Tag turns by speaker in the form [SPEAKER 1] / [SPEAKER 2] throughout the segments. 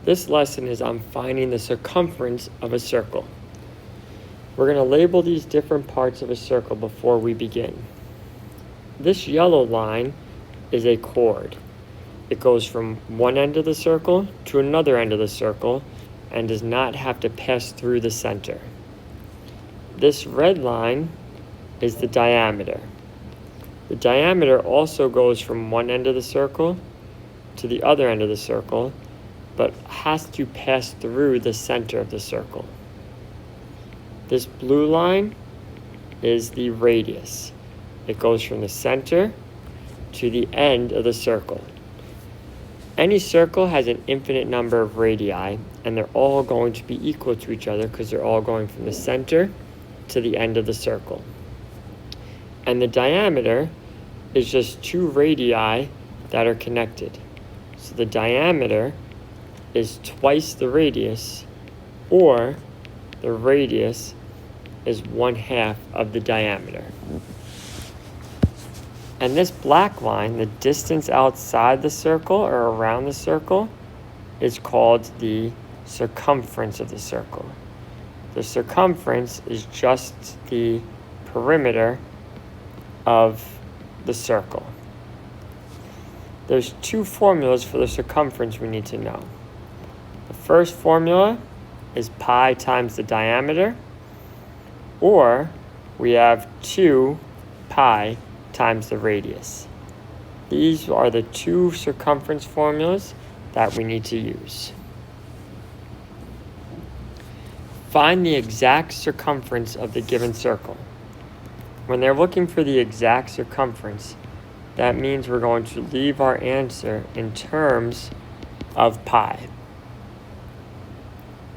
[SPEAKER 1] This lesson is on finding the circumference of a circle. We're going to label these different parts of a circle before we begin. This yellow line is a chord. It goes from one end of the circle to another end of the circle and does not have to pass through the center. This red line is the diameter. The diameter also goes from one end of the circle to the other end of the circle, but has to pass through the center of the circle. This blue line is the radius. It goes from the center to the end of the circle. Any circle has an infinite number of radii, and they're all going to be equal to each other because they're all going from the center to the end of the circle. And the diameter is just two radii that are connected. So the diameter is twice the radius, or the radius is 1/2 of the diameter. And this black line, the distance outside the circle or around the circle, is called the circumference of the circle. The circumference is just the perimeter of the circle. There's two formulas for the circumference we need to know. The first formula is pi times the diameter, or we have 2 pi times the radius. These are the two circumference formulas that we need to use. Find the exact circumference of the given circle. When they're looking for the exact circumference, that means we're going to leave our answer in terms of pi.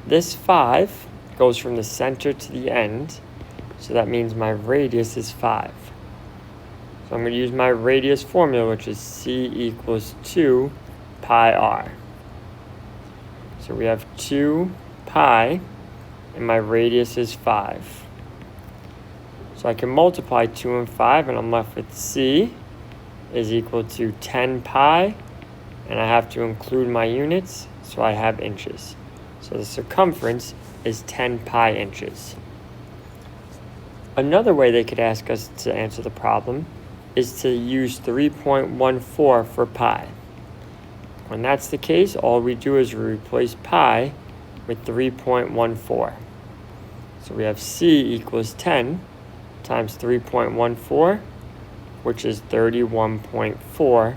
[SPEAKER 1] This 5 goes from the center to the end, so that means my radius is 5. So I'm going to use my radius formula, which is c equals 2 pi r. So we have 2 pi, and my radius is 5. So I can multiply 2 and 5, and I'm left with c is equal to 10 pi, and I have to include my units, so I have inches. So the circumference is 10 pi inches. Another way they could ask us to answer the problem is to use 3.14 for pi. When that's the case, all we do is replace pi with 3.14. So we have c equals 10 times 3.14, which is 31.4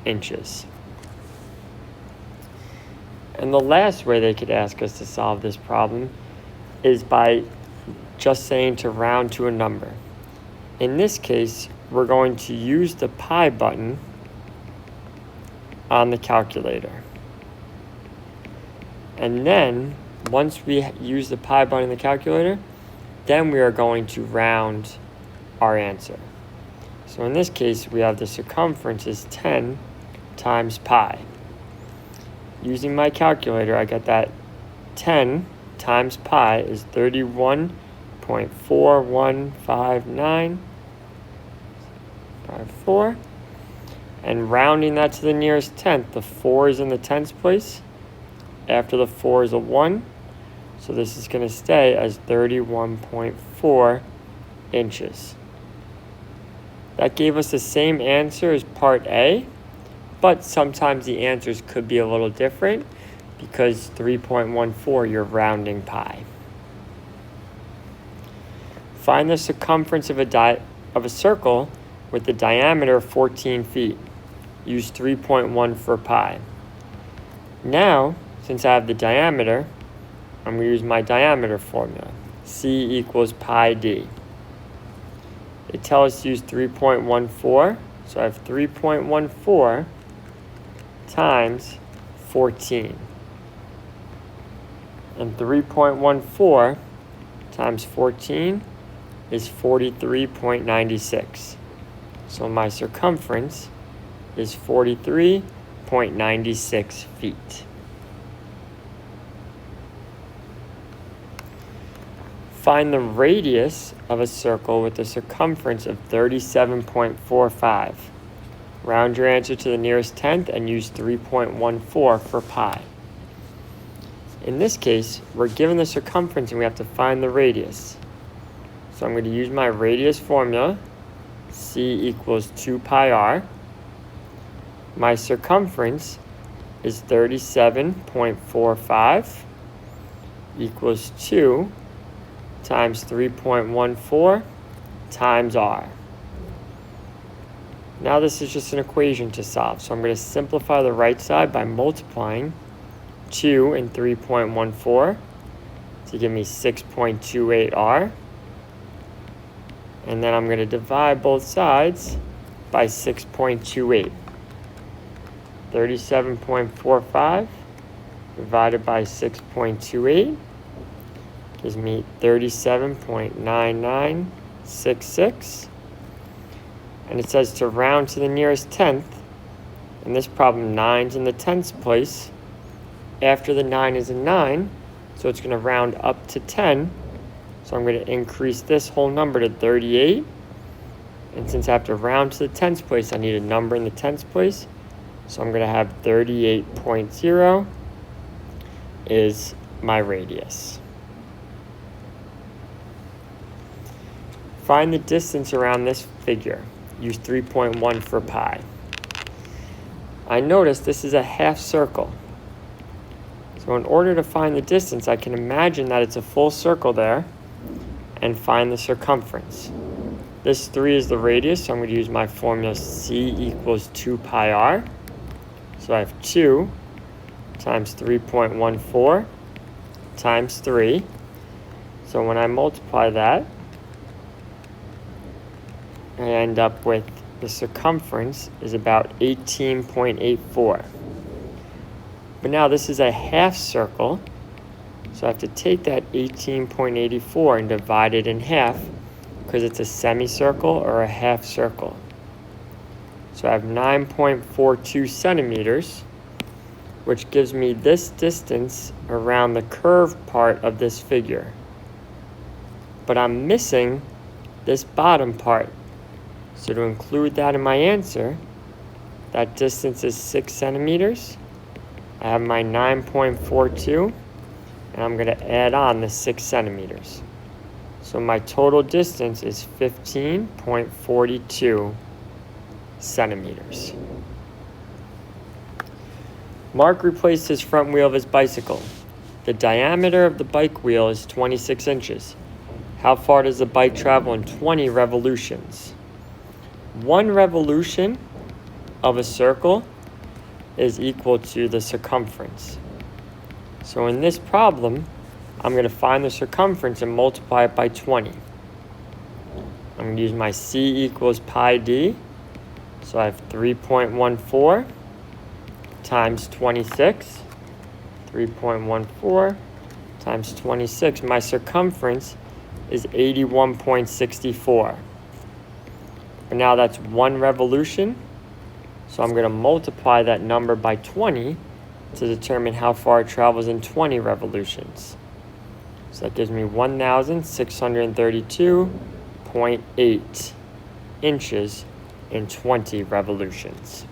[SPEAKER 1] inches. And the last way they could ask us to solve this problem is by just saying to round to a number. In this case, we're going to use the pi button on the calculator. And then, once we use the pi button in the calculator, then we are going to round our answer. So in this case, we have the circumference is 10 times pi. Using my calculator, I get that 10 times pi is 31.415954. And rounding that to the nearest tenth, the 4 is in the tenths place. After the 4 is a 1. So this is going to stay as 31.4 inches. That gave us the same answer as part A, but sometimes the answers could be a little different because 3.14, you're rounding pi. Find the circumference of a circle with the diameter of 14 feet. Use 3.1 for pi. Now, since I have the diameter, I'm going to use my diameter formula. C equals pi d. They tell us to use 3.14, so I have 3.14 times 14. And 3.14 times 14 is 43.96. So my circumference is 43.96 feet. Find the radius of a circle with a circumference of 37.45. Round your answer to the nearest tenth and use 3.14 for pi. In this case, we're given the circumference and we have to find the radius. So I'm going to use my radius formula, c equals 2 pi r. My circumference is 37.45 equals 2 times 3.14 times r. Now this is just an equation to solve, so I'm going to simplify the right side by multiplying 2 and 3.14 to give me 6.28 r. And then I'm going to divide both sides by 6.28. 37.45 divided by 6.28 gives me 37.9966. And it says to round to the nearest tenth. In this problem, 9's in the tenths place. After the 9 is a 9, so it's going to round up to 10. So I'm going to increase this whole number to 38. And since I have to round to the tenths place, I need a number in the tenths place. So I'm going to have 38.0 is my radius. Find the distance around this figure. Use 3.1 for pi. I notice this is a half circle. So in order to find the distance, I can imagine that it's a full circle there and find the circumference. This 3 is the radius, so I'm going to use my formula c equals 2 pi r. So I have 2 times 3.14 times 3. So when I multiply that, I end up with the circumference is about 18.84. But now this is a half circle, so I have to take that 18.84 and divide it in half because it's a semicircle or a half circle. So I have 9.42 centimeters, which gives me this distance around the curved part of this figure. But I'm missing this bottom part. So to include that in my answer, that distance is 6 centimeters. I have my 9.42, and I'm going to add on the 6 centimeters. So my total distance is 15.42 centimeters. Mark replaced his front wheel of his bicycle. The diameter of the bike wheel is 26 inches. How far does the bike travel in 20 revolutions? 1 revolution of a circle is equal to the circumference. So in this problem, I'm going to find the circumference and multiply it by 20. I'm going to use my c equals pi d. So I have 3.14 times 26. 3.14 times 26. My circumference is 81.64. But now that's 1 revolution. So I'm going to multiply that number by 20 to determine how far it travels in 20 revolutions. So that gives me 1,632.8 inches in 20 revolutions.